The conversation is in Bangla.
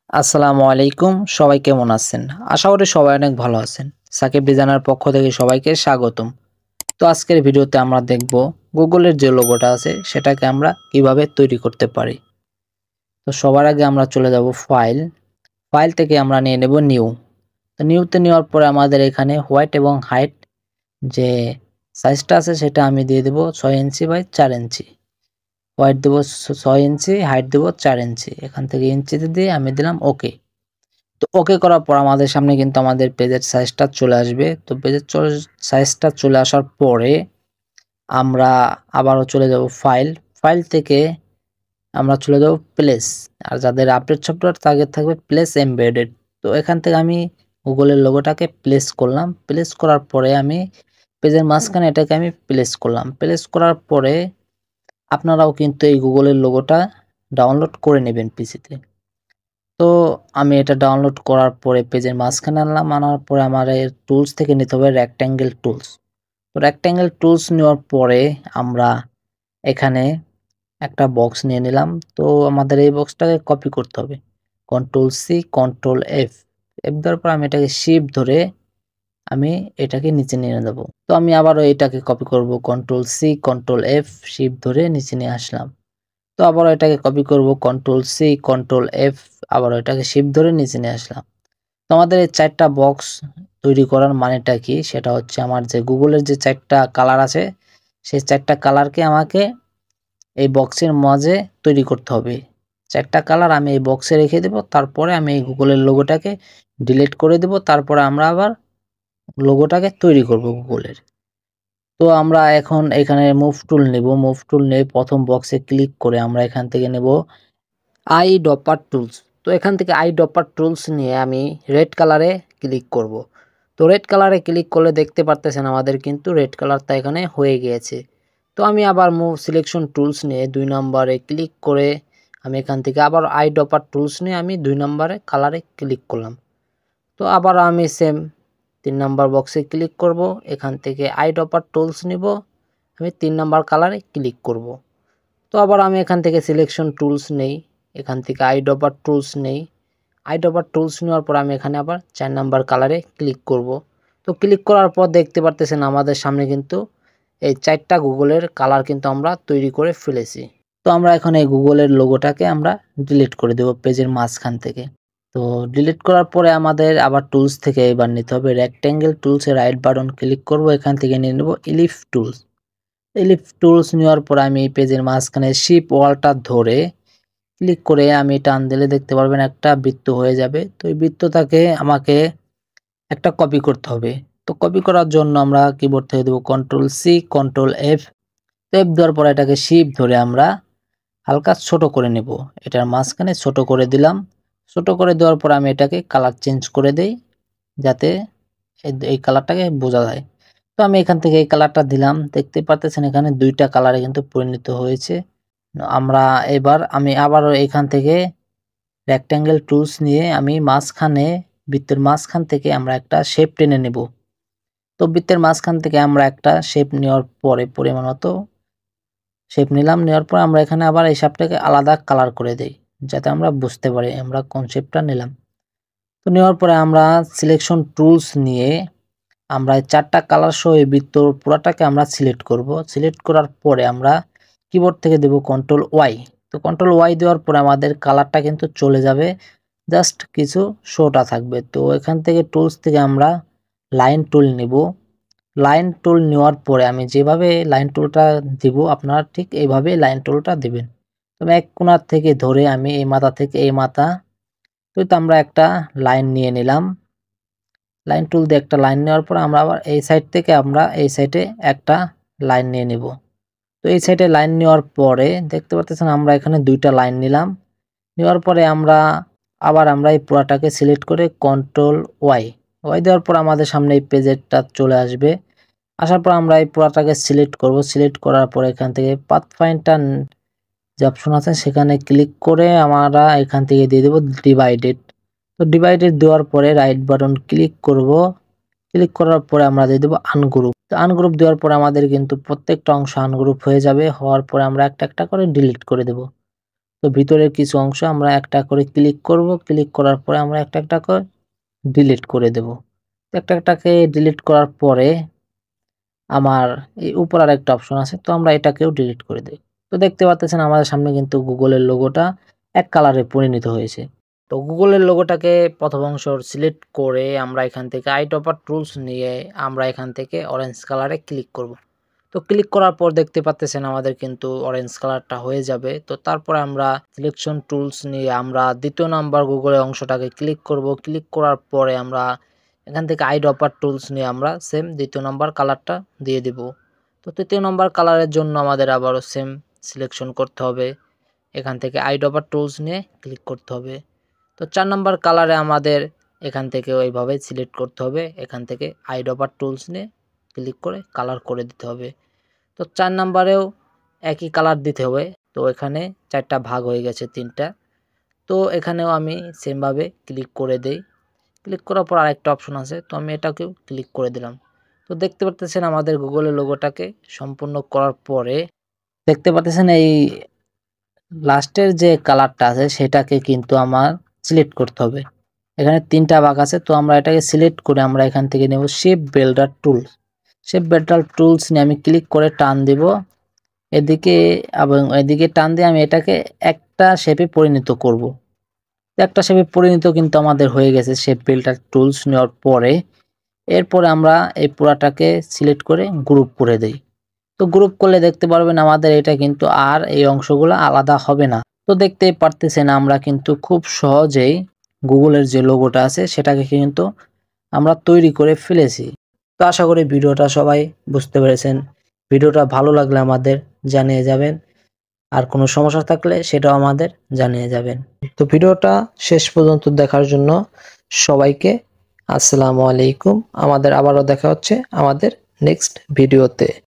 আসসালামু আলাইকুম, সবাই কেমন আছেন? আশা করি সবাই অনেক ভালো আছেন। সাকিব ডিজাইনার পক্ষ থেকে সবাইকে স্বাগতম। তো আজকের ভিডিওতে আমরা দেখব গুগলের যে লোগোটা আছে সেটাকে আমরা কিভাবে তৈরি করতে পারি। তো সবার আগে আমরা চলে যাব ফাইল থেকে আমরা নিয়ে নেব নিউ। তো নিউতে নেওয়ার পরে আমাদের এখানে হোয়াইট এবং হাইট যে সাইজটা আছে সেটা আমি দিয়ে দেব 6 ইঞ্চি বাই 4 ইঞ্চি। হোয়াইট দেব 6 ইঞ্চি, হাইট দেব 4 ইঞ্চি। এখান থেকে ইঞ্চিতে দিয়ে আমি দিলাম ওকে। তো ওকে করার পর আমাদের সামনে কিন্তু আমাদের পেজের সাইজটা চলে আসবে। তো পেজের সাইজটা চলে আসার পরে আমরা আবারও চলে যাব ফাইল থেকে আমরা চলে যাব প্লেস। আর যাদের আপডেট সফটওয়্যার তাদের থাকবে প্লেস এমবেডেড। তো এখান থেকে আমি গুগলের লোগোটাকে প্লেস করলাম। প্লেস করার পরে আমি পেজের মাঝখানে এটাকে আমি প্লেস করলাম। প্লেস করার পরে আপনারাও কিন্তু এই গুগলের লোগোটা ডাউনলোড করে নেবেন পিসিতে। তো আমি এটা ডাউনলোড করার পরে পেজের মাঝখানে আনলাম। আনার পরে আমার এর টুলস থেকে নিতে হবে রেক্ট্যাঙ্গেল টুলস। তো রেক্ট্যাঙ্গেল টুলস নেওয়ার পরে আমরা এখানে একটা বক্স নিয়ে নিলাম। তো আমাদের এই বক্সটাকে কপি করতে হবে। Control C, control F. F দেওয়ার পর আমি এটাকে শিফট ধরে আমি এটাকে নিচে নিয়ে যাব। তো আমি আবারও এটাকে কপি করব। Control C, control F, shift ধরে নিচে নিয়ে আসলাম। তো আবার এটাকে কপি করব। কন্ট্রোল সি, কন্ট্রোল এফ, আবার এটাকে শিফট ধরে নিচে নিয়ে আসলাম। তো আমাদের এই 4টা বক্স তৈরি করার মানেটা কি, সেটা হচ্ছে আমার যে গুগলের যে 4টা কালার আছে সেই 4টা কালারকে আমাকে এই বক্সের মাঝে তৈরি করতে হবে। 4টা কালার আমি এই বক্সে রেখে দেব। তারপরে আমি এই গুগলের লোগোটাকে ডিলিট করে দেব। তারপরে আমরা আবার লোগোটাকে তৈরি করব গুগলের। তো আমরা এখন এখানে মুভ টুল নেব। মুভ টুল নিয়ে প্রথম বক্সে ক্লিক করে আমরা এখান থেকে নেব আই ডপার টুলস। তো এখান থেকে আই ডপার টুলস নিয়ে আমি রেড কালারে ক্লিক করব। তো রেড কালারে ক্লিক করলে দেখতে পারতেছেন আমাদের কিন্তু রেড কালারটা এখানে হয়ে গিয়েছে। তো আমি আবার মুভ সিলেকশন টুলস নিয়ে 2 নম্বরে ক্লিক করে আমি এখান থেকে আবার আই ডপার টুলস নিয়ে আমি 2 নম্বরে কালারে ক্লিক করলাম। তো আবার আমি সেম 3 নম্বর বক্সে ক্লিক করব। এখান থেকে আই ডপার টুলস নিব, আমি 3 নম্বর কালারে ক্লিক করব। তো আবার আমি এখান থেকে সিলেকশন টুলস নেই, এখান থেকে আই ডপার টুলস নেই। আই ডপার টুলস নেওয়ার পর আমি এখানে আবার 4 নাম্বার কালারে ক্লিক করব। তো ক্লিক করার পর দেখতে পারতেছেন আমাদের সামনে কিন্তু এই 4টা গুগলের কালার কিন্তু আমরা তৈরি করে ফেলেছি। তো আমরা এখন এই গুগলের লোগোটাকে আমরা ডিলিট করে দেব পেজের মাঝখান থেকে। তো ডিলিট করার পরে আমাদের আবার টুলস থেকে এবার নিতে হবে রেক্ট্যাঙ্গেল টুলসে রাইট বাটন ক্লিক করব। এখান থেকে নিয়ে নেব ইলিফ টুলস। ইলিপ টুলস নেওয়ার পর আমি এই পেজের মাঝখানে শিপ ওয়ালটা ধরে ক্লিক করে আমি টান দিলে দেখতে পারবেন একটা বৃত্ত হয়ে যাবে। তো এই বৃত্তটাকে আমাকে একটা কপি করতে হবে। তো কপি করার জন্য আমরা কিবোর্ড থেকে দেবো control C, control F. F দেওয়ার পর এটাকে শিপ ধরে আমরা হালকা ছোট করে নেব। এটার মাঝখানে ছোট করে দিলাম। ছোট করে দেওয়ার পর আমি এটাকে কালার চেঞ্জ করে দেই যাতে এই কালারটাকে বোঝা যায়। তো আমি এখান থেকে এই কালারটা দিলাম। দেখতে পারতেছেন এখানে 2টা কালারে কিন্তু পরিণত হয়েছে। আমরা আমি আবারও এখান থেকে রেক্ট্যাঙ্গেল টুলস নিয়ে আমি বৃত্তের মাঝখান থেকে আমরা একটা শেপ টেনে নেব। তো বৃত্তের মাঝখান থেকে আমরা একটা শেপ নেওয়ার পরে পরিমাণ মতো শেপ নিলাম। নেওয়ার পর আমরা এখানে আবার এই শেপটাকে আলাদা কালার করে দেই যাতে আমরা বুঝতে পারি আমরা কোন শেপটা নিলাম। তো নেওয়ার পরে আমরা সিলেকশন টুলস নিয়ে আমরা 4টা কালার সহ এই বৃত্ত পুরাটাকে আমরা সিলেক্ট করব। সিলেক্ট করার পরে আমরা কিবোর্ড থেকে দেব কন্ট্রোল ওয়াই। তো কন্ট্রোল ওয়াই দেওয়ার পরে আমাদের কালারটা কিন্তু চলে যাবে, জাস্ট কিছু শোটা থাকবে। তো এখান থেকে টুলস থেকে আমরা লাইন টুল নিব। লাইন টুল নেওয়ার পরে আমি যেভাবে লাইন টুলটা দিব আপনারা ঠিক এইভাবে লাইন টুলটা দিবেন। তো এক কোণার থেকে ধরে আমি এই মাথা থেকে এই মাথা তো আমরা একটা লাইন নিয়ে নিলাম। লাইন টুল দিয়ে একটা লাইন নেওয়ার পর আমরা আবার এই সাইড থেকে আমরা এই সাইডে একটা লাইন নিয়ে নিব। তো এই সাইডে লাইন নেওয়ার পরে দেখতে পাচ্ছেন আমরা এখানে 2টা লাইন নিলাম। নেওয়ার পরে আমরা এই পুরাটাকে সিলেক্ট করে কন্ট্রোল ওয়াই দেওয়ার পর আমাদের সামনে এই পেজেরটা চলে আসবে। আসার পর আমরা এই পুরাটাকে সিলেক্ট করব। সিলেক্ট করার পর এখান থেকে পাথ ফাইন্ডার যে অপশন আছে সেখানে ক্লিক করে আমরা এখান থেকে দিয়ে দেব ডিভাইডেড। তো ডিভাইডেড দেওয়ার পরে রাইট বাটন ক্লিক করব। ক্লিক করার পরে আমরা দিয়ে দেবো আনগ্রুপ। তো আনগ্রুপ দেওয়ার পরে আমাদের কিন্তু প্রত্যেকটা অংশ আনগ্রুপ হয়ে যাবে। হওয়ার পরে আমরা একটা একটা করে ডিলিট করে দেব। তো ভিতরের কিছু অংশ আমরা একটা করে ক্লিক করব, ক্লিক করার পরে আমরা একটা একটা করে ডিলিট করে দেব। একটা একটাকে ডিলিট করার পরে আমার এই উপর আরেকটা অপশন আছে, তো আমরা এটাকেও ডিলিট করে দেই। তো দেখতে পাচ্ছেন আমাদের সামনে কিন্তু গুগলের লোগোটা এক কালারে পরিণত হয়েছে। তো গুগলের লোগোটাকে প্রথম অংশ সিলেক্ট করে আমরা এখান থেকে আইটপার টুলস নিয়ে আমরা এখান থেকে অরেঞ্জ কালারে ক্লিক করব। তো ক্লিক করার পর দেখতে পাচ্ছেন আমাদের কিন্তু অরেঞ্জ কালারটা হয়ে যাবে। তো তারপরে আমরা সিলেকশন টুলস নিয়ে আমরা দ্বিতীয় নাম্বার গুগলের অংশটাকে ক্লিক করব। ক্লিক করার পরে আমরা এখান থেকে আইড্রপার টুলস নিয়ে আমরা সেম দ্বিতীয় নাম্বার কালারটা দিয়ে দিব। তো তৃতীয় নাম্বার কালারের জন্য আমাদের আবারও সেম সিলেকশন করতে হবে, এখান থেকে আইড্রপার টুলস নিয়ে ক্লিক করতে হবে। তো 4 নাম্বার কালারে আমাদের এখান থেকে ওইভাবে সিলেক্ট করতে হবে, এখান থেকে আইড্রপার টুলস নিয়ে ক্লিক করে কালার করে দিতে হবে। তো 4 নাম্বারেও একই কালার দিতে হবে। তো এখানে 4টা ভাগ হয়ে গেছে 3টা। তো এখানেও আমি সেমভাবে ক্লিক করে দেই। ক্লিক করার পর আরেকটা অপশন আছে, তো আমি এটাকেও ক্লিক করে দিলাম। তো দেখতে পাচ্ছেন আমাদের গুগলের লোগোটাকে সম্পূর্ণ করার পরে দেখতে পাচ্ছেন এই লাস্টের যে কালারটা আছে সেটাকে কিন্তু আমার সিলেক্ট করতে হবে। এখানে 3টা ভাগ আছে, তো আমরা এটাকে সিলেক্ট করে আমরা এখান থেকে নেব shape builder tools. Shape builder tools নিয়ে আমি ক্লিক করে টান দিব এদিকে এবং এদিকে টান দিয়ে আমি এটাকে একটা শেপে পরিণত করব। একটা শেপে পরিণত কিন্তু আমাদের হয়ে গেছে শেপ বিল্ডার টুলস নেওয়ার পরে। এরপরে আমরা এই পুরাটাকে সিলেক্ট করে গ্রুপ করে দেই। তো গ্রুপ করলে দেখতে পারবেন আমাদের এটা কিন্তু আর এই অংশগুলো আলাদা হবে না। তো দেখতেই পারতেছেন আমরা কিন্তু খুব সহজেই গুগলের যে লোগোটা আছে সেটাকে কিন্তু আমরা তৈরি করে ফেলেছি। তো আশা করি ভিডিওটা সবাই বুঝতে পেরেছেন। ভিডিওটা ভালো লাগলে আমাদের জানিয়ে যাবেন, আর কোনো সমস্যা থাকলে সেটাও আমাদের জানিয়ে যাবেন। তো ভিডিওটা শেষ পর্যন্ত দেখার জন্য সবাইকে আসসালামু আলাইকুম। আমাদের আবারও দেখা হচ্ছে আমাদের নেক্সট ভিডিওতে।